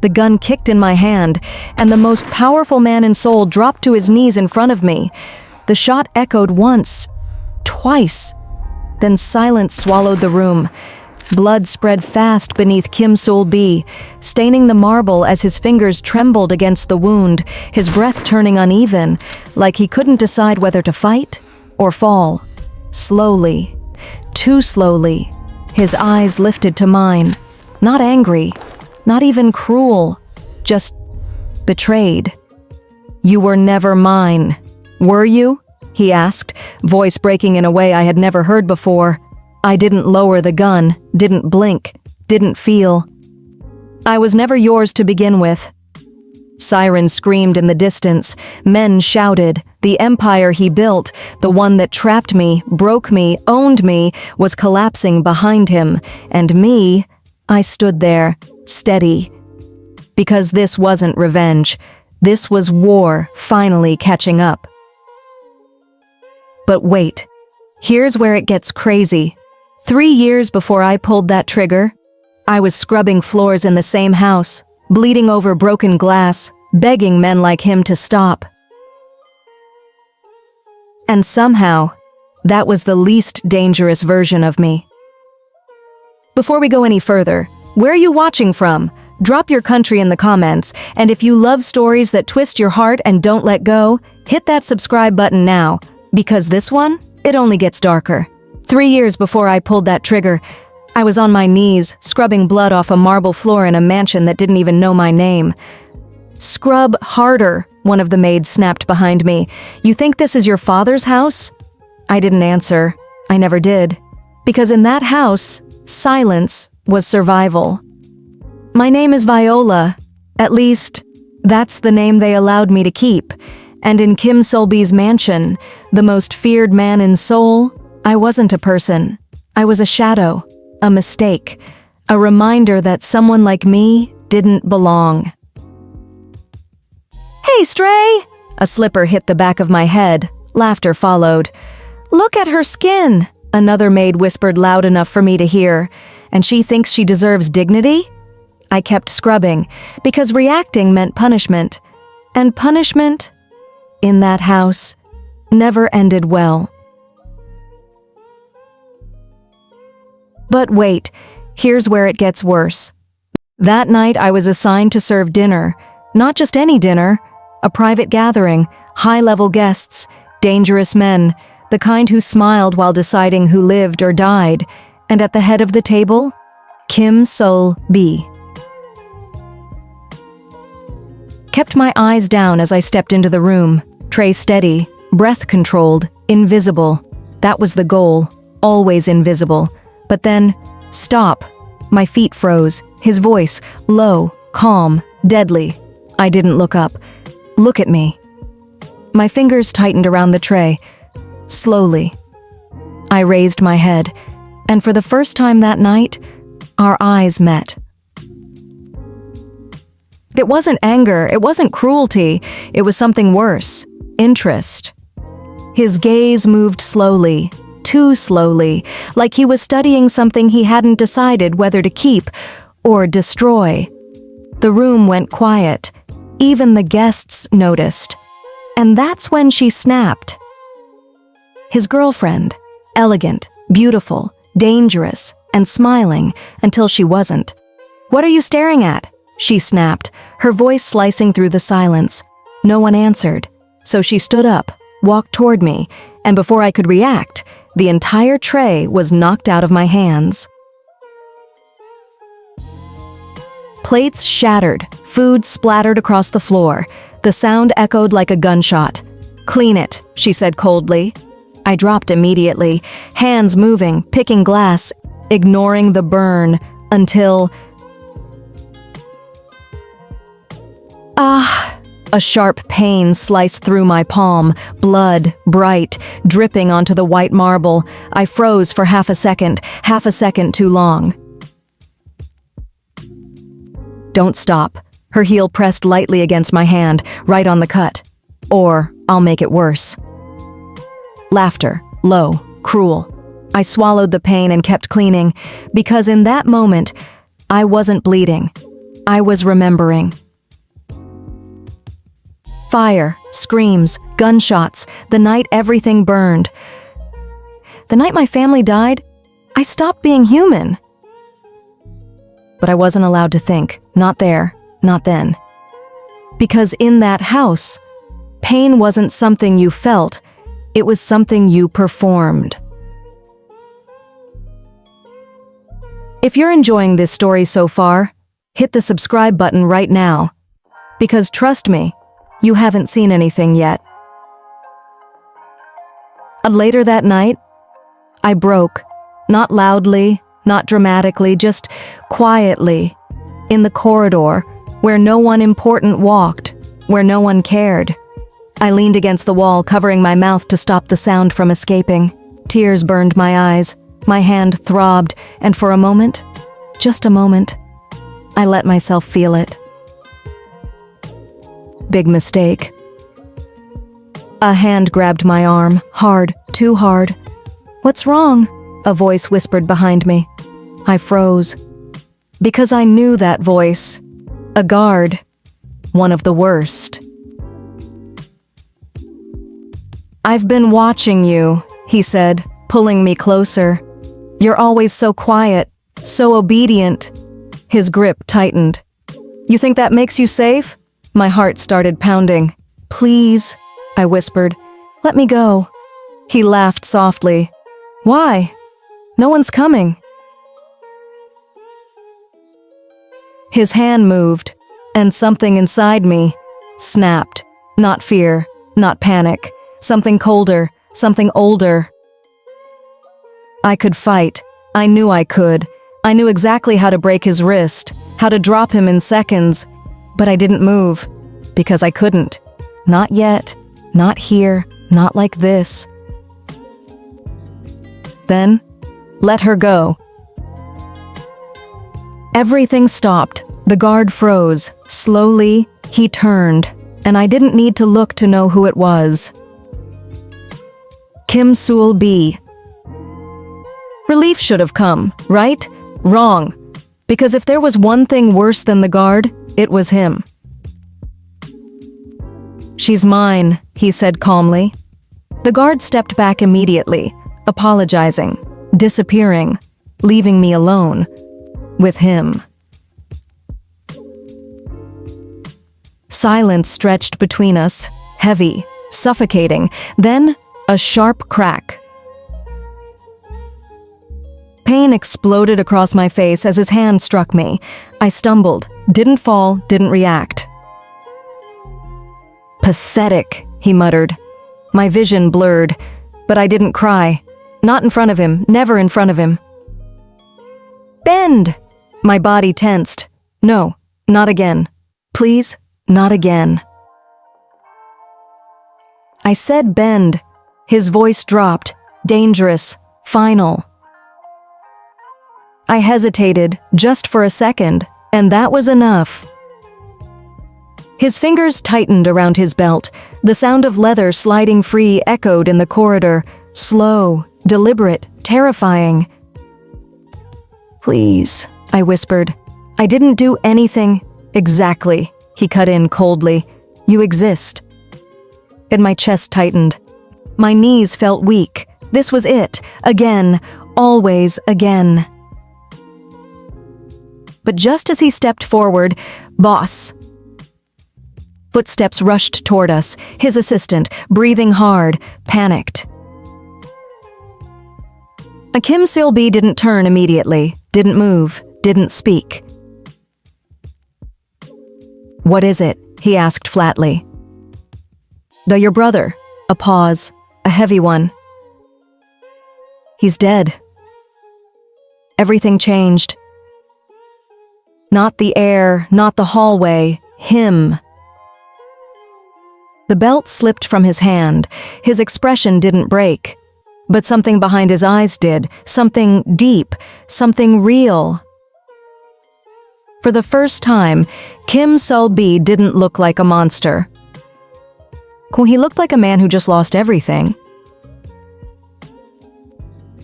The gun kicked in my hand, and the most powerful man in Seoul dropped to his knees in front of me. The shot echoed once, twice. Then silence swallowed the room. Blood spread fast beneath Kim Seoul-bi, staining the marble as his fingers trembled against the wound, his breath turning uneven, like he couldn't decide whether to fight or fall. Slowly, too slowly, his eyes lifted to mine. Not angry, not even cruel, just betrayed. "You were never mine, were you?" he asked, voice breaking in a way I had never heard before. I didn't lower the gun, didn't blink, didn't feel. "I was never yours to begin with." Sirens screamed in the distance, men shouted. The empire he built, the one that trapped me, broke me, owned me, was collapsing behind him. And me, I stood there, steady. Because this wasn't revenge. This was war finally catching up. But wait, here's where it gets crazy. 3 years before I pulled that trigger, I was scrubbing floors in the same house, bleeding over broken glass, begging men like him to stop. And somehow, that was the least dangerous version of me. Before we go any further, where are you watching from? Drop your country in the comments, and if you love stories that twist your heart and don't let go, hit that subscribe button now, because this one, it only gets darker. 3 years before I pulled that trigger, I was on my knees, scrubbing blood off a marble floor in a mansion that didn't even know my name. "Scrub harder," one of the maids snapped behind me. "You think this is your father's house?" I didn't answer. I never did. Because in that house, silence was survival. My name is Viola. At least, that's the name they allowed me to keep. And in Kim Seoul-bi's mansion, the most feared man in Seoul, I wasn't a person. I was a shadow, a mistake, a reminder that someone like me didn't belong. "Hey, stray!" A slipper hit the back of my head. Laughter followed. "Look at her skin!" Another maid whispered loud enough for me to hear. "And she thinks she deserves dignity?" I kept scrubbing, because reacting meant punishment. And punishment, in that house, never ended well. But wait, here's where it gets worse. That night I was assigned to serve dinner. Not just any dinner, a private gathering, high-level guests, dangerous men, the kind who smiled while deciding who lived or died. And at the head of the table, Kim Seoul-bi. Kept my eyes down as I stepped into the room, tray steady, breath controlled, invisible. That was the goal, always invisible. But then, stop. My feet froze, his voice, low, calm, deadly. I didn't look up. "Look at me." My fingers tightened around the tray. Slowly. I raised my head, and for the first time that night, our eyes met. It wasn't anger, it wasn't cruelty, it was something worse. Interest. His gaze moved slowly, too slowly, like he was studying something he hadn't decided whether to keep or destroy. The room went quiet. Even the guests noticed. And that's when she snapped. His girlfriend, elegant, beautiful, dangerous, and smiling until she wasn't. "What are you staring at?" she snapped, her voice slicing through the silence. No one answered, so she stood up, walked toward me, and before I could react, the entire tray was knocked out of my hands. Plates shattered, food splattered across the floor. The sound echoed like a gunshot. "Clean it," she said coldly. I dropped immediately, hands moving, picking glass, ignoring the burn, until... A sharp pain sliced through my palm, blood, bright, dripping onto the white marble. I froze for half a second too long. "Don't stop." Her heel pressed lightly against my hand, right on the cut. "Or I'll make it worse." Laughter, low, cruel. I swallowed the pain and kept cleaning, because in that moment, I wasn't bleeding. I was remembering. Fire, screams, gunshots, the night everything burned. The night my family died, I stopped being human. But I wasn't allowed to think, not there, not then. Because in that house, pain wasn't something you felt, it was something you performed. If you're enjoying this story so far, hit the subscribe button right now. Because trust me, you haven't seen anything yet. Later that night, I broke, not loudly, not dramatically, just quietly, in the corridor, where no one important walked, where no one cared. I leaned against the wall, covering my mouth to stop the sound from escaping. Tears burned my eyes, my hand throbbed, and for a moment, just a moment, I let myself feel it. Big mistake. A hand grabbed my arm, hard, too hard. "What's wrong?" a voice whispered behind me. I froze. Because I knew that voice. A guard. One of the worst. "I've been watching you," he said, pulling me closer. "You're always so quiet, so obedient." His grip tightened. "You think that makes you safe?" My heart started pounding. "Please," I whispered. "Let me go." He laughed softly. "Why? No one's coming." His hand moved, and something inside me snapped. Not fear, not panic. Something colder, something older. I could fight. I knew I could. I knew exactly how to break his wrist, how to drop him in seconds. But I didn't move, because I couldn't. Not yet, not here, not like this. Then, let her go. Everything stopped. The guard froze. Slowly, he turned, and I didn't need to look to know who it was. Kim Seoul-B. Relief should have come, right? Wrong. Because if there was one thing worse than the guard, it was him. "She's mine," he said calmly. The guard stepped back immediately, apologizing, disappearing, leaving me alone with him. Silence stretched between us, heavy, suffocating, then a sharp crack. Pain exploded across my face as his hand struck me. I stumbled, didn't fall, didn't react. "Pathetic," he muttered. My vision blurred, but I didn't cry. Not in front of him, never in front of him. "Bend!" My body tensed. "No, not again. Please, not again." I said bend. His voice dropped, dangerous, final. I hesitated, just for a second, and that was enough. His fingers tightened around his belt. The sound of leather sliding free echoed in the corridor, slow, deliberate, terrifying. "Please," I whispered. "I didn't do anything." "Exactly," he cut in coldly. "You exist." And my chest tightened. My knees felt weak. This was it. Again. Always again. But just as he stepped forward, "Boss." Footsteps rushed toward us, his assistant, breathing hard, panicked. Kim Seoul-B didn't turn immediately, didn't move, didn't speak. "What is it?" he asked flatly. Your brother." A pause, a heavy one. "He's dead." Everything changed. Not the air, not the hallway, him. The belt slipped from his hand. His expression didn't break. But something behind his eyes did, something deep, something real. For the first time, Kim Seoul-B didn't look like a monster. He looked like a man who just lost everything.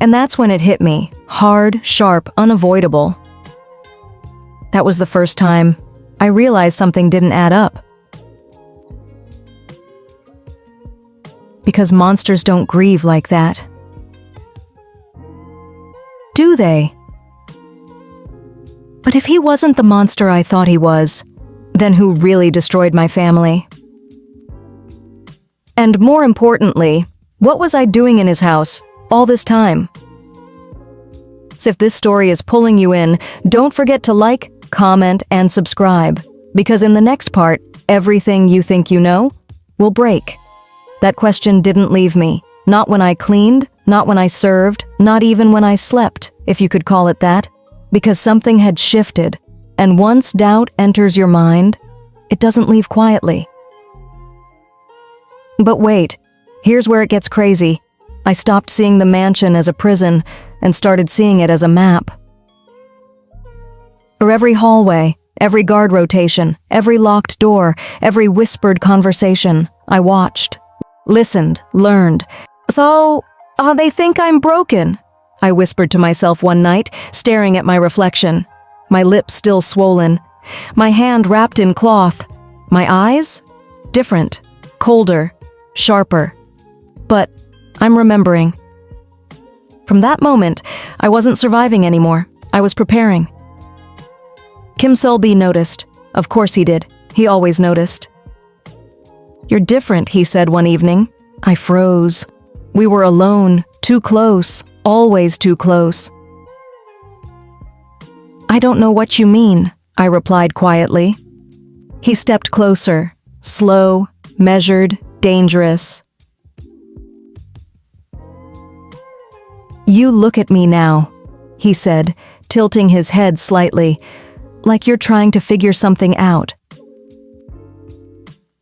And that's when it hit me, hard, sharp, unavoidable. That was the first time I realized something didn't add up. Because monsters don't grieve like that. Do they? But if he wasn't the monster I thought he was, then who really destroyed my family? And more importantly, what was I doing in his house all this time? So if this story is pulling you in, don't forget to like, comment, and subscribe, because in the next part, everything you think you know will break. That question didn't leave me, not when I cleaned, not when I served, not even when I slept, if you could call it that, because something had shifted, and once doubt enters your mind, it doesn't leave quietly. But wait, here's where it gets crazy. I stopped seeing the mansion as a prison and started seeing it as a map. For every hallway, every guard rotation, every locked door, every whispered conversation, I watched, listened, learned. So, they think I'm broken, I whispered to myself one night, staring at my reflection, my lips still swollen, my hand wrapped in cloth, my eyes? Different, colder, sharper. But I'm remembering. From that moment, I wasn't surviving anymore. I was preparing. Kim Selby noticed. Of course he did. He always noticed. "You're different," he said one evening. I froze. We were alone, too close, always too close. "I don't know what you mean," I replied quietly. He stepped closer, slow, measured, dangerous. "You look at me now," he said, tilting his head slightly, like you're trying to figure something out.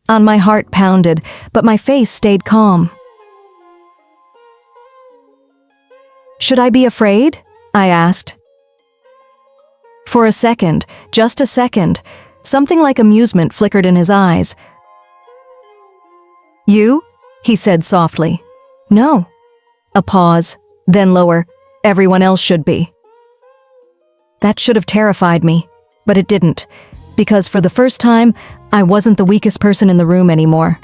On my heart pounded, but my face stayed calm. "Should I be afraid?" I asked. For a second, just a second, something like amusement flickered in his eyes. "You?" he said softly. "No." A pause, then lower. "Everyone else should be." That should have terrified me, but it didn't, because for the first time, I wasn't the weakest person in the room anymore.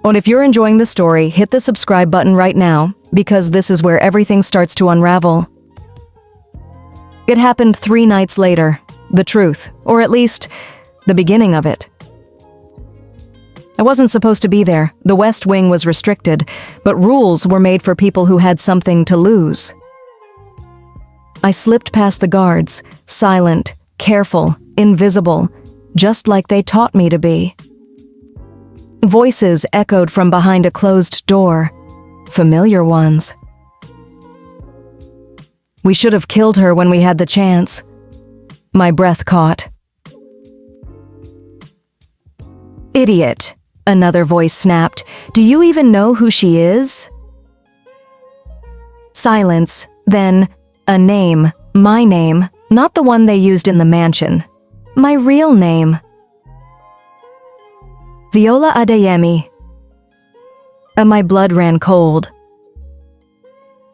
And if you're enjoying the story, hit the subscribe button right now, because this is where everything starts to unravel. It happened 3 nights later, the truth, or at least, the beginning of it. I wasn't supposed to be there. The West Wing was restricted, but rules were made for people who had something to lose. I slipped past the guards, silent, careful, invisible, just like they taught me to be. Voices echoed from behind a closed door, familiar ones. "We should have killed her when we had the chance." My breath caught. "Idiot," another voice snapped. "Do you even know who she is?" Silence, then a name, my name, not the one they used in the mansion. My real name. Viola Adeyemi. And my blood ran cold.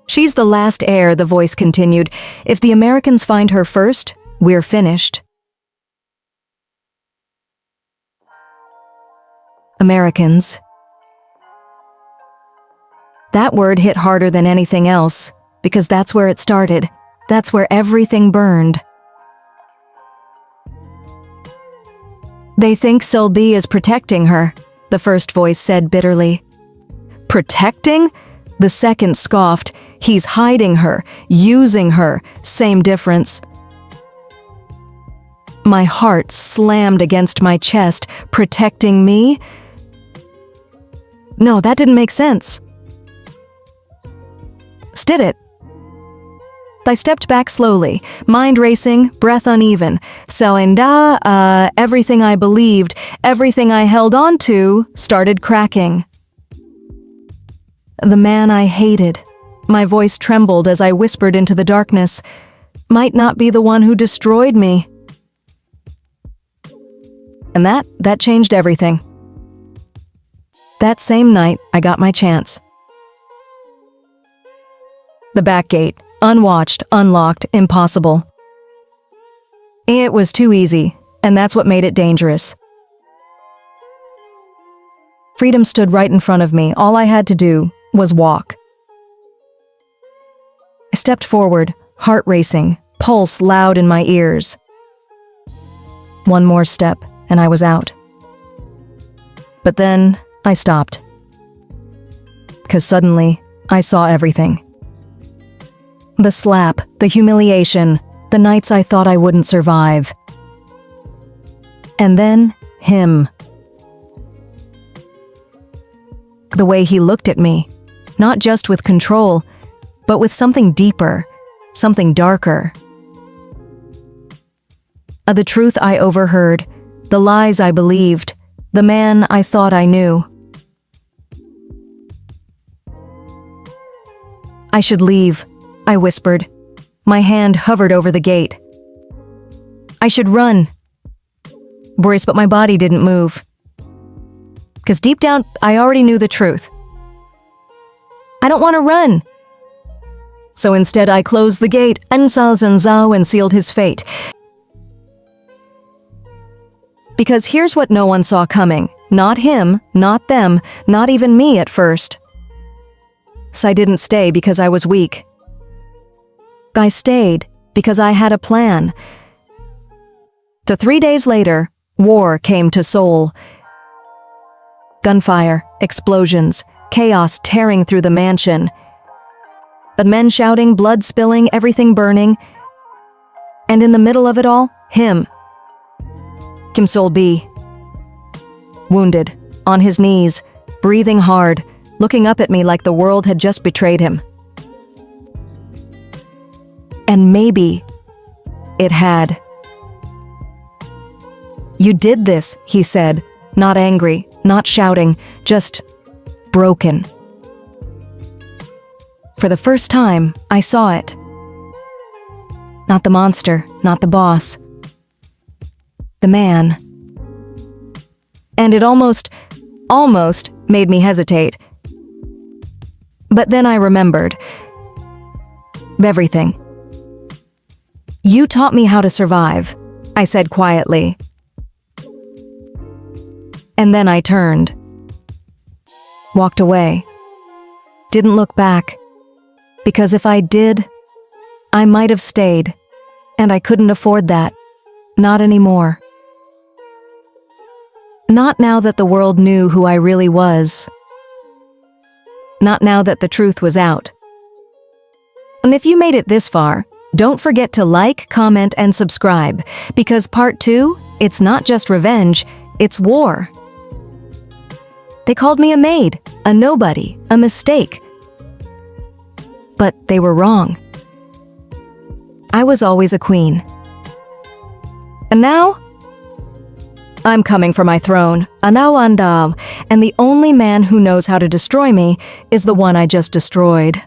"She's the last heir," the voice continued. "If the Americans find her first, we're finished." Americans. That word hit harder than anything else, because that's where it started. That's where everything burned. "They think Selby is protecting her," the first voice said bitterly. "Protecting?" The second scoffed. "He's hiding her, using her, same difference." My heart slammed against my chest. Protecting me? No, that didn't make sense. Did it? I stepped back slowly, mind racing, breath uneven. So, everything I believed, everything I held on to, started cracking. The man I hated, my voice trembled as I whispered into the darkness, might not be the one who destroyed me. And that changed everything. That same night, I got my chance. The back gate, unwatched, unlocked, impossible. It was too easy, and that's what made it dangerous. Freedom stood right in front of me. All I had to do was walk. I stepped forward, heart racing, pulse loud in my ears. One more step, and I was out. But then I stopped. Because suddenly, I saw everything. The slap, the humiliation, the nights I thought I wouldn't survive. And then, him. The way he looked at me, not just with control, but with something deeper, something darker. The truth I overheard, the lies I believed, the man I thought I knew. I should leave, I whispered. My hand hovered over the gate. I should run. Brace, but my body didn't move. Because deep down, I already knew the truth. I don't want to run. So instead, I closed the gate and sealed his fate. Because here's what no one saw coming. Not him, not them, not even me at first. So I didn't stay because I was weak. I stayed because I had a plan. So 3 days later, war came to Seoul. Gunfire, explosions, chaos tearing through the mansion. The men shouting, blood spilling, everything burning. And in the middle of it all, him. Kim Seol-bi. Wounded, on his knees, breathing hard, looking up at me like the world had just betrayed him. And maybe it had. You did this, he said, not angry, not shouting, just broken. For the first time, I saw it. Not the monster, not the boss. The man. And it almost made me hesitate. But then I remembered. Everything. You taught me how to survive, I said quietly. And then I turned. Walked away. Didn't look back. Because if I did, I might have stayed. And I couldn't afford that. Not anymore. Not now that the world knew who I really was. Not now that the truth was out. And if you made it this far, don't forget to like, comment, and subscribe, because part 2, it's not just revenge, it's war. They called me a maid, a nobody, a mistake. But they were wrong. I was always a queen. And now, I'm coming for my throne, and the only man who knows how to destroy me is the one I just destroyed.